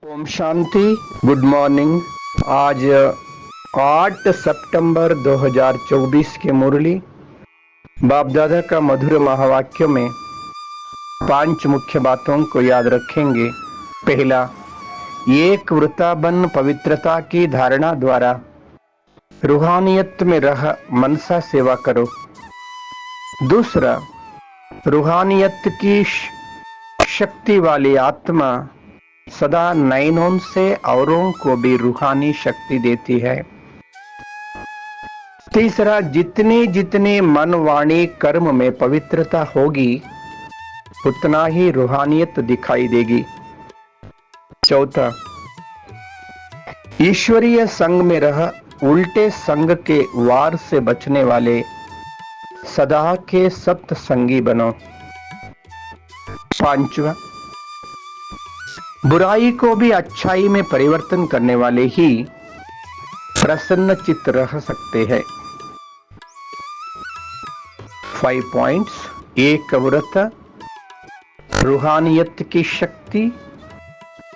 Om Shanti. Good morning. आज 8 सितंबर 2024 के मुरली बाप दादा का मधुर महावाक्य में 5 मुख्य बातों को याद रखेंगे। पहला, एक वृताबन पवित्रता की धारणा द्वारा रूहानियत में रह मनसा सेवा करो। दूसरा, रूहानियत की शक्ति वाली आत्मा सदा नयनों से औरों को भी रूहानी शक्ति देती है। तीसरा, जितने जितने मन वाणी कर्म में पवित्रता होगी उतना ही रूहानियत दिखाई देगी। चौथा, ईश्वरीय संग में रह उल्टे संग के वार से बचने वाले सदा के सत्संगी बनो। पांचवा, बुराई को भी अच्छाई में परिवर्तन करने वाले ही प्रसन्न चित्त रह सकते हैं। 5 पॉइंट्स। एक व्रत, रूहानियत की शक्ति,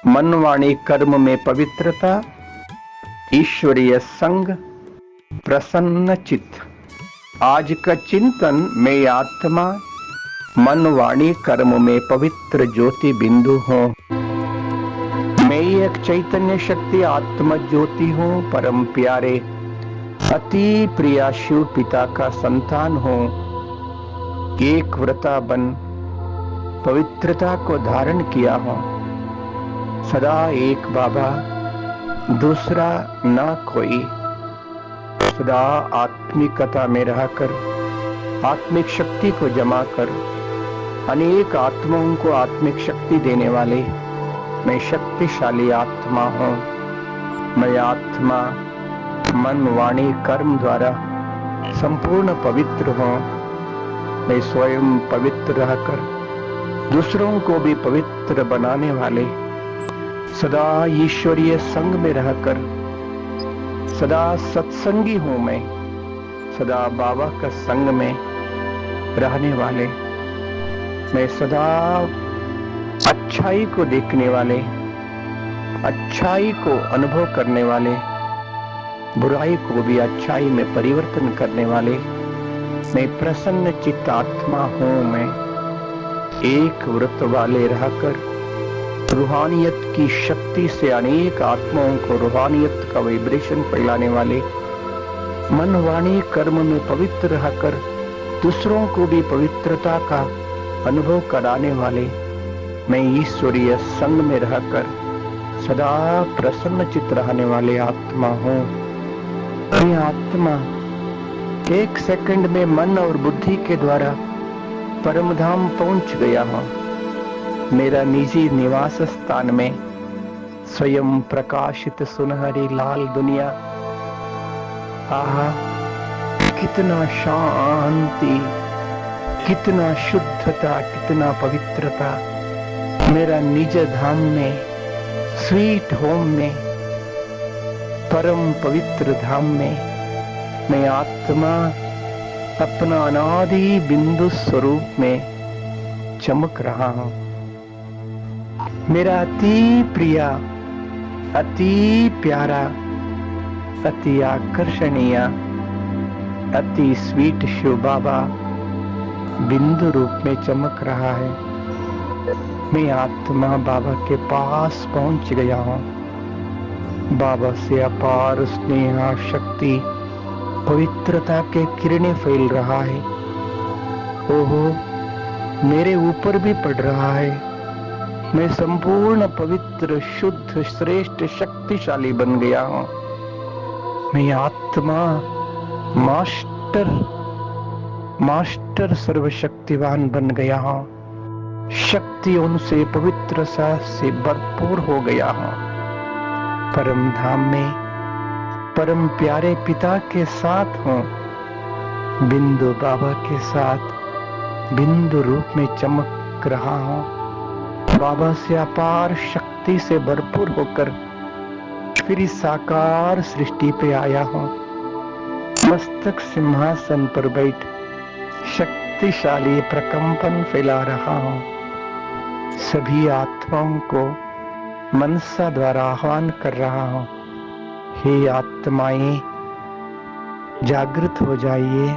मन वाणी कर्म में पवित्रता, ईश्वरीय संग, प्रसन्न चित्त। आज का चिंतन, मैं आत्मा मन वाणी कर्म में पवित्र ज्योति बिंदु हूँ। मैं एक चैतन्य शक्ति आत्म ज्योति हूँ। परम प्यारे अति प्रिया शिव पिता का संतान हूँ। एक व्रता बन पवित्रता को धारण किया हूँ। सदा एक बाबा, दूसरा ना कोई। सदा आत्मिकता में रहकर आत्मिक शक्ति को जमा कर अनेक आत्माओं को आत्मिक शक्ति देने वाले मैं शक्तिशाली आत्मा हूँ। मैं आत्मा मन वाणी कर्म द्वारा संपूर्ण पवित्र हूँ। मैं स्वयं पवित्र रहकर दूसरों को भी पवित्र बनाने वाले सदा ईश्वरीय संग में रहकर सदा सत्संगी हूँ। मैं सदा बाबा का संग में रहने वाले, मैं सदा अच्छाई को देखने वाले, अच्छाई को अनुभव करने वाले, बुराई को भी अच्छाई में परिवर्तन करने वाले मैं प्रसन्न चित्त आत्मा हूँ। मैं एक व्रत वाले रहकर रूहानियत की शक्ति से अनेक आत्माओं को रूहानियत का वाइब्रेशन फैलाने वाले, मन वाणी कर्म में पवित्र रहकर दूसरों को भी पवित्रता का अनुभव कराने वाले मैं ईश्वरीय संग में रहकर सदा प्रसन्न चित्त रहने वाले आत्मा हूँ। मैं आत्मा एक सेकंड में मन और बुद्धि के द्वारा परम धाम पहुंच गया हूँ। मेरा निजी निवास स्थान में स्वयं प्रकाशित सुनहरी लाल दुनिया। आहा, कितना शांति, कितना शुद्धता, कितना पवित्रता। मेरा निज धाम में, स्वीट होम में, परम पवित्र धाम में मैं आत्मा अपना अनादि बिंदु स्वरूप में चमक रहा हूँ। मेरा अति प्रिया, अति प्यारा, अति आकर्षणीय, अति स्वीट शिव बाबा बिंदु रूप में चमक रहा है। मैं आत्मा बाबा के पास पहुंच गया हूँ। बाबा से अपार स्नेह, शक्ति, पवित्रता के किरणें फैल रहा है। ओहो, मेरे ऊपर भी पड़ रहा है। मैं संपूर्ण पवित्र, शुद्ध, श्रेष्ठ, शक्तिशाली बन गया हूँ। मैं आत्मा मास्टर सर्वशक्तिवान बन गया हूँ। शक्तियों से पवित्रता से भरपूर हो गया हूँ। परम धाम में परम प्यारे पिता के साथ हूँ। बिंदु बाबा के साथ बिंदु रूप में चमक रहा हूँ। बाबा से अपार शक्ति से भरपूर होकर फिर इस साकार सृष्टि पे आया हूँ। मस्तक सिंहासन पर बैठ शक्तिशाली प्रकंपन फैला रहा हूँ। सभी आत्माओं को मनसा द्वारा आह्वान कर रहा हूं, हे आत्माएं जागृत हो जाइए।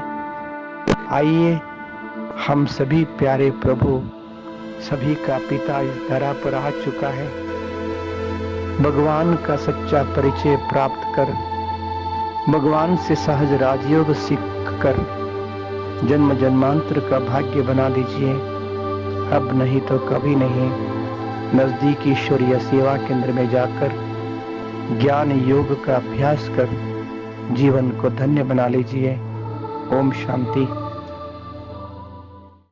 आइए, हम सभी प्यारे प्रभु, सभी का पिता इस धरा पर आ चुका है। भगवान का सच्चा परिचय प्राप्त कर, भगवान से सहज राजयोग सीख कर जन्म जन्मांतर का भाग्य बना दीजिए। अब नहीं तो कभी नहीं, नजदीक ईश्वरीय सेवा केंद्र में जाकर ज्ञान योग का अभ्यास कर जीवन को धन्य बना लीजिए। ओम शांति।